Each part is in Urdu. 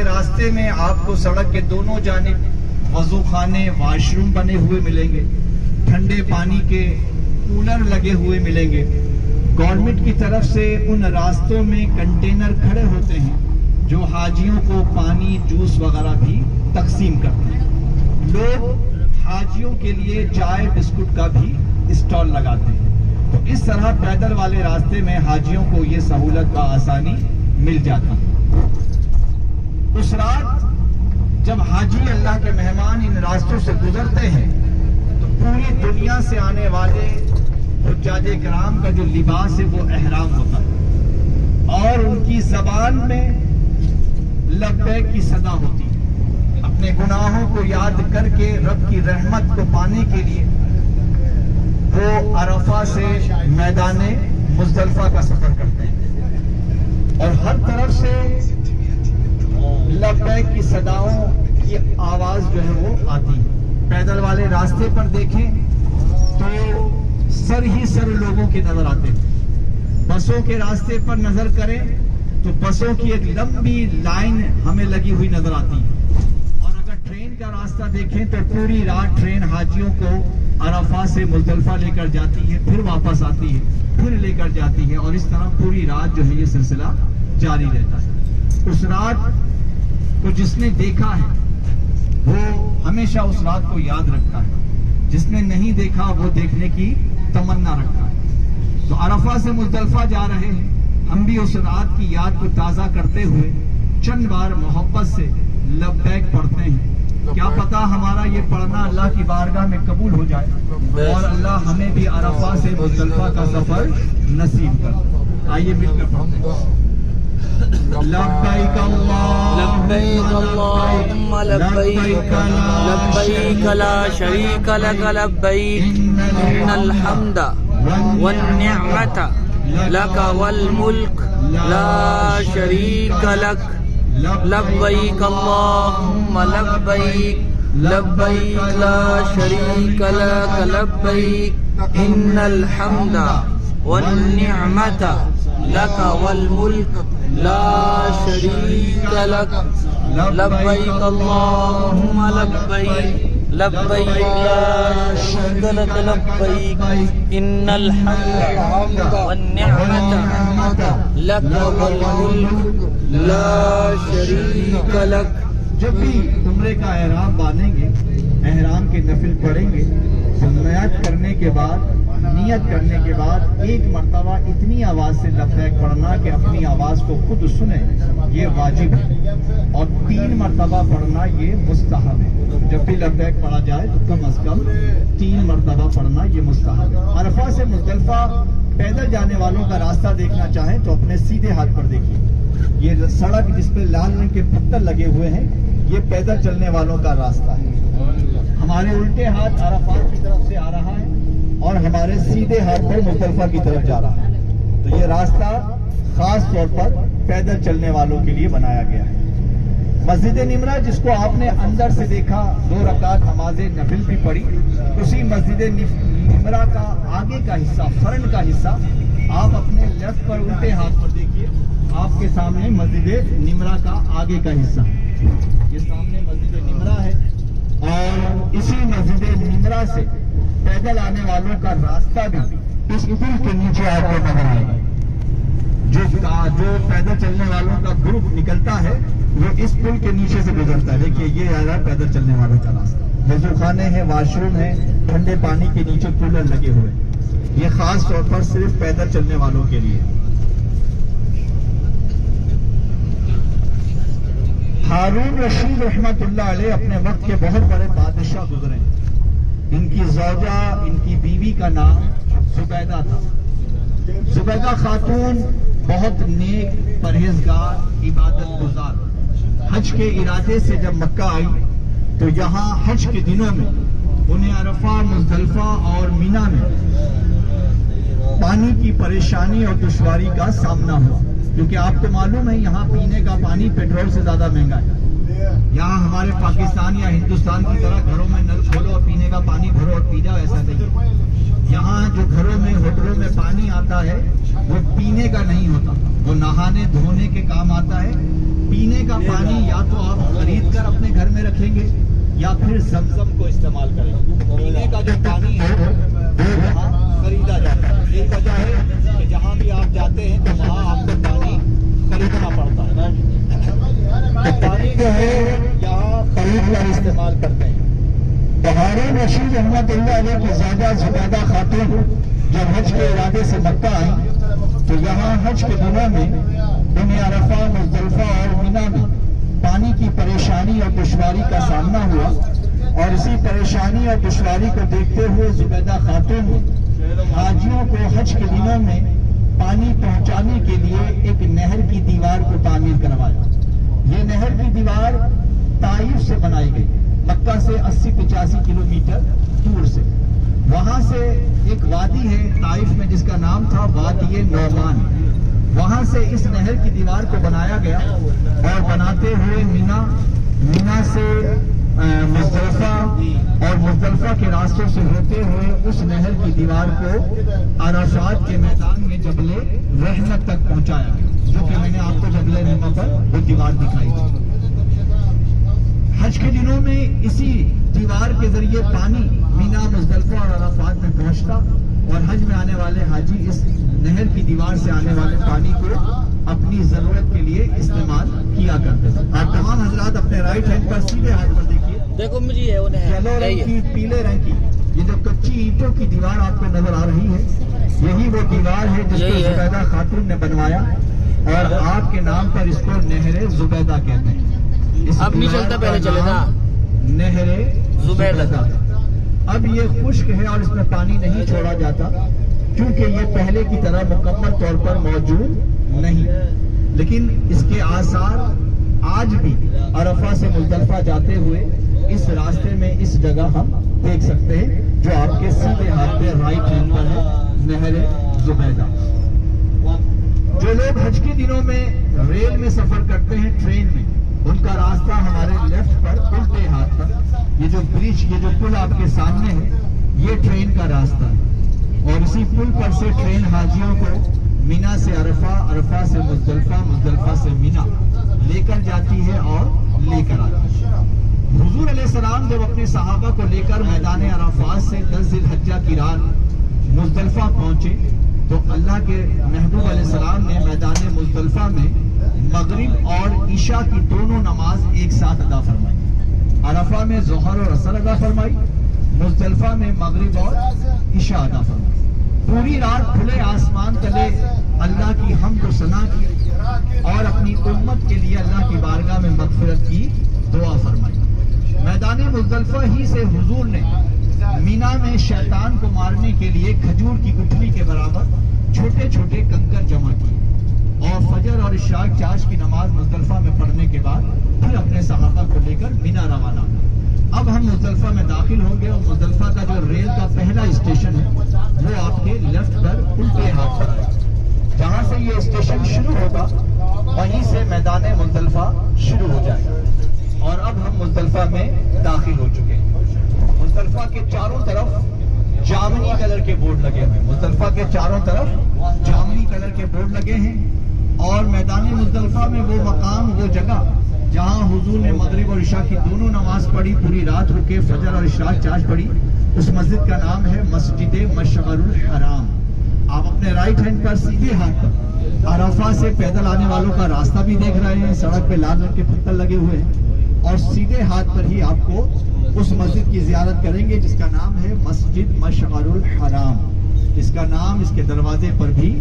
راستے میں آپ کو سڑک کے دونوں جانب وضو خانے واش روم بنے ہوئے ملیں گے، ٹھنڈے پانی کے کولر لگے ہوئے ملیں گے۔ گورنمنٹ کی طرف سے ان راستوں میں کنٹینر کھڑے ہوتے ہیں جو حاجیوں کو پانی جوس وغیرہ بھی تقسیم کرتے ہیں۔ لوگ حاجیوں کے لیے چائے بسکٹ کا بھی اسٹال لگاتے ہیں۔ تو اس طرح پیدل والے راستے میں حاجیوں کو یہ سہولت کا آسانی مل جاتا ہے۔ اس رات جب حاجی اللہ کے مہمان ان راستوں سے گزرتے ہیں تو پوری دنیا سے آنے والے حجاج کرام کا جو لباس ہے وہ احرام ہوتا ہے، اور ان کی زبان میں لبیک کی صدا ہوتی ہے۔ اپنے گناہوں کو یاد کر کے رب کی رحمت کو پانے کے لیے وہ عرفہ سے میدان مزدلفہ کا سفر کرتے ہیں، اور ہر طرف سے لبیک کی صداؤں کی آواز جو ہے وہ آتی ہے۔ پیدل والے راستے پر دیکھیں تو سر ہی سر لوگوں کے نظر آتے ہیں۔ بسوں کے راستے پر نظر کریں تو بسوں کی ایک لمبی لائن ہمیں لگی ہوئی نظر آتی ہے، اور اگر ٹرین کا راستہ دیکھیں تو پوری رات ٹرین حاجیوں کو عرفہ سے مزدلفہ لے کر جاتی ہے، پھر واپس آتی ہے، پھر لے کر جاتی ہے، اور اس طرح پوری رات جو ہے یہ سلسلہ جاری رہتا ہے۔ اس رات کو جس نے دیکھا ہے وہ ہمیشہ اس رات کو یاد رکھتا ہے، جس نے نہیں دیکھا وہ دیکھنے کی تمنا رکھتا ہے۔ تو عرفہ سے مزدلفہ جا رہے ہیں، ہم بھی اس رات کی یاد کو تازہ کرتے ہوئے چند بار محبت سے لبیک پڑھتے ہیں۔ کیا پتا ہمارا یہ پڑھنا اللہ کی بارگاہ میں قبول ہو جائے، اور اللہ ہمیں بھی عرفہ سے مزدلفہ کا سفر نصیب کر۔ آئیے مل کر پڑھتے ہیں۔ لبیک اللہم لبیک لبیک لا شریک لک لبیک ان الحمد والنعمت لک والملک لا شریک لک لبیک اللہم لبیک لبیک لا شریک لک لبیک ان الحمد والنعمت لک والملک لا شریک لک لبیک اللہم لبیک لبیک لا شریک لک لبیک ان الحمد والنعمت لک والملک لا شریک لک۔ جب بھی عمرے کا احرام باندھیں گے، احرام کے نفل پڑھیں گے تو نیت کرنے کے بعد ایک مرتبہ اتنی آواز سے لبیک پڑھنا کہ اپنی آواز کو خود سنیں، یہ واجب ہے، اور 3 مرتبہ پڑھنا یہ مستحب ہے۔ جب بھی لبیک پڑھا جائے تو کم از کم 3 مرتبہ پڑھنا یہ مستحب ہے۔ عرفہ سے مزدلفہ پیدل جانے والوں کا راستہ دیکھنا چاہیں تو اپنے سیدھے ہاتھ پر دیکھیے، یہ سڑک جس پہ لال رنگ کے پتھر لگے ہوئے ہیں یہ پیدل چلنے والوں کا راستہ ہے۔ ہمارے الٹے ہاتھ عرفات کی طرف سے آ رہا ہے اور ہمارے سیدھے ہاتھ پر مزدلفہ کی طرف جا رہا ہے، تو یہ راستہ خاص طور پر پیدل چلنے والوں کے لیے بنایا گیا ہے۔ مسجد نمرہ جس کو آپ نے اندر سے دیکھا، 2 رکعت نماز نفل بھی پڑھی، اسی مسجد نمرہ کا آگے کا حصہ، فرنٹ کا حصہ آپ اپنے لیفٹ پر الٹے ہاتھ پر دیکھیے، آپ کے سامنے مسجد نمرہ کا آگے کا حصہ، یہ سامنے مسجد نمرہ ہے، اور اسی مسجد نمرہ سے پیدل آنے والوں کا راستہ بھی اس پل کے نیچے آپ کو نظر آئے گا۔ جو پیدل چلنے والوں کا گروپ نکلتا ہے وہ اس پل کے نیچے سے گزرتا ہے۔ دیکھیے یہ آ رہا ہے پیدل چلنے والوں کا راستہ، وضو خانے ہیں، واش روم ہیں، ٹھنڈے پانی کے نیچے کولر لگے ہوئے، یہ خاص طور پر صرف پیدل چلنے والوں کے لیے۔ ہارون رشید رحمت اللہ علیہ اپنے وقت کے بہت بڑے بادشاہ گزرے، ان کی زوجہ، ان کی بیوی کا نام زبیدہ تھا۔ زبیدہ خاتون بہت نیک، پرہیزگار، عبادت گزار، حج کے ارادے سے جب مکہ آئی تو یہاں حج کے دنوں میں انہیں عرفہ، مزدلفہ اور مینا میں پانی کی پریشانی اور دشواری کا سامنا ہوا، کیونکہ آپ کو معلوم ہے یہاں پینے کا پانی پیٹرول سے زیادہ مہنگا ہے۔ یہاں ہمارے پاکستان یا ہندوستان کی طرح گھروں میں نل کھولو اور پینے کا پانی بھرو اور پی جاؤ، ایسا نہیں ہے۔ یہاں جو گھروں میں، ہوٹلوں میں پانی آتا ہے وہ پینے کا نہیں ہوتا، وہ نہانے دھونے کے کام آتا ہے، پینے کا پانی یا تو آپ خرید کر اپنے گھر میں رکھیں گے یا پھر زمزم کو استعمال کریں گے. پینے کا جو پانی ہے وہ وہاں خریدا جاتا ہے. یہی وجہ ہے کہ جہاں بھی آپ جاتے ہیں تو وہاں آپ کو پانی خریدنا پڑتا ہے. تو پانی جو ہے یہاں خرید کر استعمال کرتے ہیں. ہارون رشید رحمت اللہ علیہ کی زوجہ زبیدہ خاتون جب حج کے ارادے سے مکہ آئی تو یہاں حج کے دنوں میں انہیں عرفہ، مزدلفہ اور مینا میں پانی کی پریشانی اور دشواری کا سامنا ہوا، اور اسی پریشانی اور دشواری کو دیکھتے ہوئے زبیدہ خاتون نے حاجیوں کو حج کے دنوں میں پانی پہنچانے کے لیے ایک نہر کی دیوار کو تعمیر کروایا. یہ نہر کی دیوار طائف سے بنائی گئی، مکہ سے 80-85 کلومیٹر دور سے. وہاں سے ایک وادی ہے طائف میں جس کا نام تھا وادی نعمان. وہاں سے اس نہر کی دیوار کو بنایا گیا اور بناتے ہوئے مینا سے مزدلفہ اور مزدلفہ کے راستوں سے ہوتے ہوئے اس نہر کی دیوار کو عرفات کے میدان میں جبل رحمت تک پہنچایا گیا، جو کہ میں نے آپ کو جبل رحمت پر وہ دیوار دکھائی تھی. حج کے دنوں میں اسی دیوار کے ذریعے پانی مینا، مزدلفہ اور عرفات میں پہنچتا اور حج میں آنے والے حاجی اس نہر کی دیوار سے آنے والے پانی کو اپنی ضرورت کے لیے استعمال کیا کرتے تھے. آپ تمام حضرات اپنے رائٹ ہینڈ پر سیدھے ہاتھ پر دیکھیے، دیکھو مجھے یلو رنگ کی، پیلے رنگ کی یہ جو کچی اینٹوں کی دیوار آپ کو نظر آ رہی ہے، یہی وہ دیوار ہے جس کو زبیدہ خاتون نے بنوایا اور آپ کے نام پر اس کو نہر زبیدہ کہتے ہیں. اب نہیں چلتا، پہلے چلے نا نہر زبیدہ. اب یہ خشک ہے اور اس میں پانی نہیں چھوڑا جاتا کیونکہ یہ پہلے کی طرح مکمل طور پر موجود نہیں، لیکن اس کے آثار آج بھی عرفہ سے مزدلفہ جاتے ہوئے اس راستے میں اس جگہ ہم دیکھ سکتے ہیں جو آپ کے سیدھے ہاتھ پہ رائٹ ہینڈ پر ہے، نہر زبیدہ. جو لوگ حج کے دنوں میں ریل میں سفر کرتے ہیں، ٹرین میں، ان کا راستہ ہمارے لیفٹ پر الٹے ہاتھ پر یہ جو برج، یہ جو پل آپ کے سامنے ہے، یہ ٹرین کا راستہ ہے اور اسی پل پر سے ٹرین حاجیوں کو مینا سے عرفہ، عرفہ سے مزدلفہ، مزدلفہ سے مینا لے کر جاتی ہے اور لے کر آتی ہے. حضور علیہ السلام جب اپنے صحابہ کو لے کر میدان عرفات سے 10 ذی الحجہ کی رات مزدلفہ پہنچے تو اللہ کے محبوب علیہ السلام نے میدان مزدلفہ میں مغرب اور عشاء کی دونوں نماز ایک ساتھ ادا فرمائی. عرفہ میں ظہر اور عصر ادا فرمائی، مزدلفہ میں مغرب اور عشاء ادا فرمائی. پوری رات کھلے آسمان تلے اللہ کی حمد و ثنا کی اور اپنی امت کے لیے اللہ کی بارگاہ میں مغفرت کی دعا فرمائی. میدان مزدلفہ ہی سے حضور نے مینا میں شیطان کو مارنے کے لیے کھجور کی گٹھلی کے برابر چھوٹے چھوٹے کنکر جمع کیے اور فجر اور عشاء چاش کی نماز مزدلفہ میں پڑھنے کے بعد پھر اپنے صحابہ کو لے کر مینا روانہ ہوئے. اب ہم مزدلفہ میں داخل ہوں گے اور مزدلفہ کا جو ریل کا پہلا اسٹیشن ہے وہ آپ کے لیفٹ پر الٹے ہاتھ پر ہے. جہاں سے یہ اسٹیشن شروع ہوگا وہیں سے میدان مزدلفہ شروع ہو جائے گا. اور اب ہم مزدلفہ میں داخل ہو چکے ہیں. مزدلفہ کے چاروں طرف جامنی کلر کے بورڈ لگے ہوئے، مزدلفہ کے چاروں طرف جامنی کلر کے بورڈ لگے ہیں اور میدان مزدلفہ میں وہ مقام، وہ جگہ جہاں حضور نے مغرب اور عشاء کی دونوں نماز پڑھی، پوری رات رکے، فجر اور عشاء چاش پڑھی، اس مسجد کا نام ہے مسجد مشعر الحرام. آپ اپنے رائٹ ہینڈ پر سیدھے ہاتھ پر عرفہ سے پیدل آنے والوں کا راستہ بھی دیکھ رہے ہیں، سڑک پہ لال رنگ کے پتھر لگے ہوئے ہیں اور سیدھے ہاتھ پر ہی آپ کو اس مسجد کی زیارت کریں گے جس کا نام ہے مسجد مشعر الحرام. اس کا نام اس کے دروازے پر بھی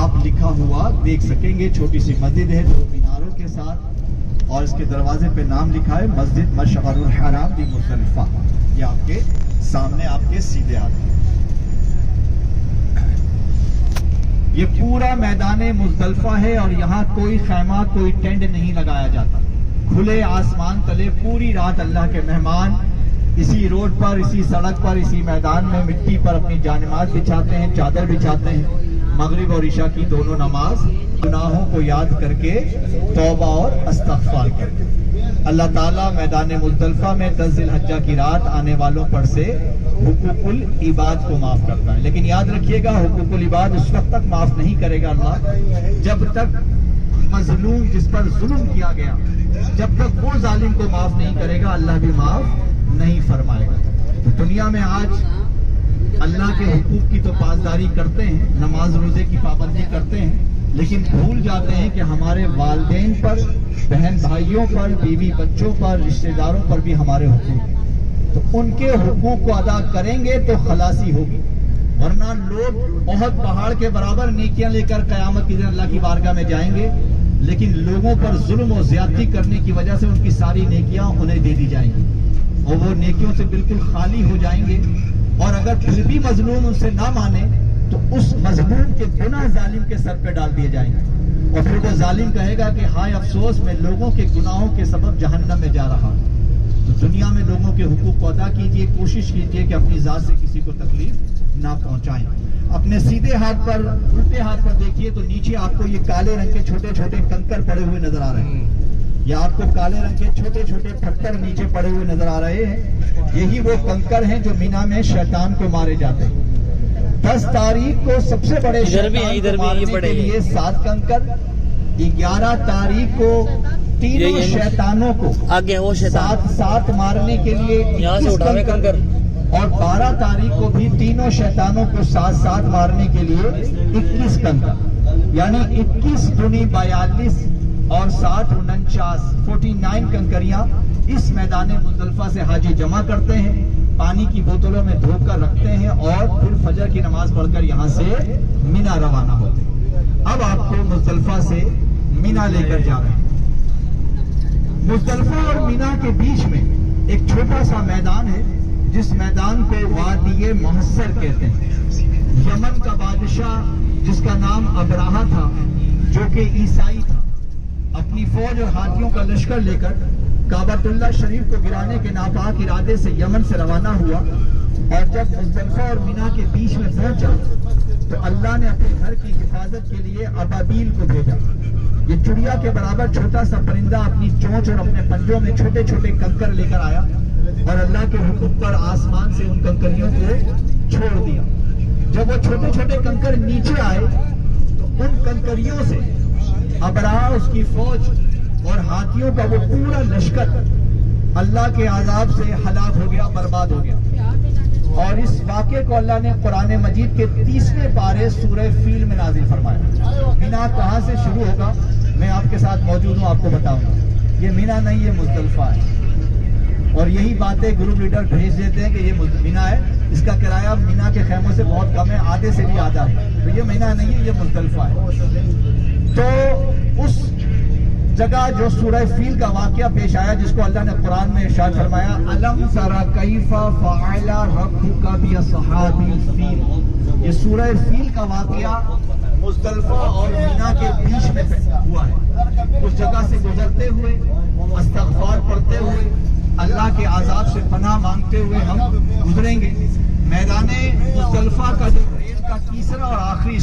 آپ لکھا ہوا دیکھ سکیں گے. چھوٹی سی مسجد ہے 2 میناروں کے ساتھ اور اس کے دروازے پہ نام لکھا ہے مسجد مشعر الحرام دی مزدلفہ. یہ آپ کے سامنے آپ کے سیدھے ہاتھ. یہ پورا میدان مزدلفہ ہے اور یہاں کوئی خیمہ، کوئی ٹینٹ نہیں لگایا جاتا. کھلے آسمان تلے پوری رات اللہ کے مہمان اسی روڈ پر، اسی سڑک پر، اسی میدان میں مٹی پر اپنی جانماز بچھاتے ہیں، چادر بچھاتے ہیں. مغرب اور عشاء کی دونوں نماز گناہوں کو یاد کر کے، توبہ اور استغفار کر کے. اللہ تعالیٰ میدان مزدلفہ میں 10 ذی الحجہ کی رات آنے والوں پر سے حقوق العباد کو معاف کرتا ہے. لیکن یاد رکھیے گا حقوق العباد اس وقت تک معاف نہیں کرے گا اللہ جب تک مظلوم جس پر ظلم کیا گیا، جب تک وہ ظالم کو معاف نہیں کرے گا اللہ بھی معاف نہیں فرمائے گا۔ تو دنیا میں آج اللہ کے حقوق کی تو پاسداری کرتے ہیں، نماز روزے کی پابندی کرتے ہیں، لیکن بھول جاتے ہیں کہ ہمارے والدین پر، بہن بھائیوں پر، بیوی بچوں پر، رشتہ داروں پر بھی ہمارے حقوق ہیں۔ تو ان کے حقوق کو ادا کریں گے تو خلاصی ہوگی، ورنہ لوگ احد پہاڑ کے برابر نیکیاں لے کر قیامت کے دن اللہ کی بارگاہ میں جائیں گے، لیکن لوگوں پر ظلم و زیادتی کرنے کی وجہ سے ان کی ساری نیکیاں انہیں دے دی جائیں گی اور وہ نیکیوں سے بالکل خالی ہو جائیں گے۔ اور اگر پھر بھی مظلوم ان سے نہ مانے تو اس مظلوم کے گناہ ظالم کے سر پہ ڈال دیے جائیں گے، اور پھر وہ ظالم کہے گا کہ ہائے افسوس، میں لوگوں کے گناہوں کے سبب جہنم میں جا رہا ہوں۔ تو دنیا میں لوگوں کے حقوق کو ادا کیجیے، کوشش کیجیے کہ اپنی ذات سے کسی کو تکلیف نہ پہنچائیں۔ اپنے سیدھے ہاتھ پر، الٹے ہاتھ پر دیکھیے تو نیچے آپ کو یہ کالے رنگ کے چھوٹے چھوٹے کنکر پڑے ہوئے نظر آ رہے ہیں، یا آپ کو کالے رنگ کے چھوٹے چھوٹے پتھر نیچے پڑے ہوئے نظر آ رہے ہیں۔ یہی وہ کنکر ہیں جو مینا میں شیطان کو مارے جاتے ہیں۔ 10 تاریخ کو سب سے بڑے شیطان کو مارنے کے لیے 7 کنکر، 11 تاریخ کو تینوں شیطانوں کو ساتھ مارنے کے لیے 21 کنکر، اور 12 تاریخ کو بھی تینوں شیطانوں کو ساتھ مارنے کے لیے 21 کنکر، یعنی 21 دونی 42 اور 7 49 49 کنکریاں اس میدان مزدلفہ سے حاجی جمع کرتے ہیں، پانی کی بوتلوں میں دھو کر رکھتے ہیں، اور پھر فجر کی نماز پڑھ کر یہاں سے مینا روانہ ہوتے ہیں۔ اب آپ کو مزدلفہ سے مینا لے کر جا رہے ہیں۔ مزدلفہ اور مینا کے بیچ میں ایک چھوٹا سا میدان ہے، جس میدان کو وادی محصر کہتے ہیں۔ یمن کا بادشاہ جس کا نام ابراہا تھا، جو کہ عیسائی تھا، اپنی فوج اور ہاتھیوں کا لشکر لے کر کعبۃ اللہ شریف کو گرانے کے ناپاک ارادے سے یمن سے روانہ ہوا، اور جب مزدلفہ اور مینا کے بیچ میں پہنچا تو اللہ نے اپنے گھر کی حفاظت کے لیے ابابیل کو بھیجا۔ یہ چڑیا کے برابر چھوٹا سا پرندہ اپنی چونچ اور اپنے پنجوں میں چھوٹے چھوٹے کنکر لے کر آیا، اور اللہ کے حکم پر آسمان سے ان کنکریوں کو چھوڑ دیا۔ جب وہ چھوٹے چھوٹے کنکر نیچے آئے تو ان کنکریوں سے ابراہا، اس کی فوج اور ہاتھیوں کا وہ پورا لشکر اللہ کے عذاب سے ہلاک ہو گیا، برباد ہو گیا۔ اور اس واقعے کو اللہ نے قرآن مجید کے 30ویں پارے سورہ فیل میں نازل فرمایا۔ مینا کہاں سے شروع ہوگا میں آپ کے ساتھ موجود ہوں، آپ کو بتاؤں گا۔ یہ مینا نہیں، یہ مزدلفہ ہے، اور یہی باتیں گروپ لیڈر بھیج دیتے ہیں کہ یہ مینا ہے، اس کا کرایہ مینا کے خیموں سے بہت کم ہے، آدھے سے بھی آدھا ہے۔ تو یہ مینا نہیں ہے، یہ مزدلفہ ہے۔ تو اس جگہ جو سورہ فیل کا واقعہ پیش آیا، جس کو اللہ نے قرآن میں ارشاد فرمایا، الم تر کیف فعل ربک باصحاب الفیل، یہ سورہ فیل کا واقعہ مزدلفہ اور مینا کے بیچ میں ہوا ہے۔ اس جگہ سے گزرتے ہوئے، استغفار پڑھتے ہوئے، اللہ کے عذاب سے پناہ مانگتے ہوئے ہم گزریں گے۔ میدان مزدلفہ کا جو ریل کا تیسرا اور آخری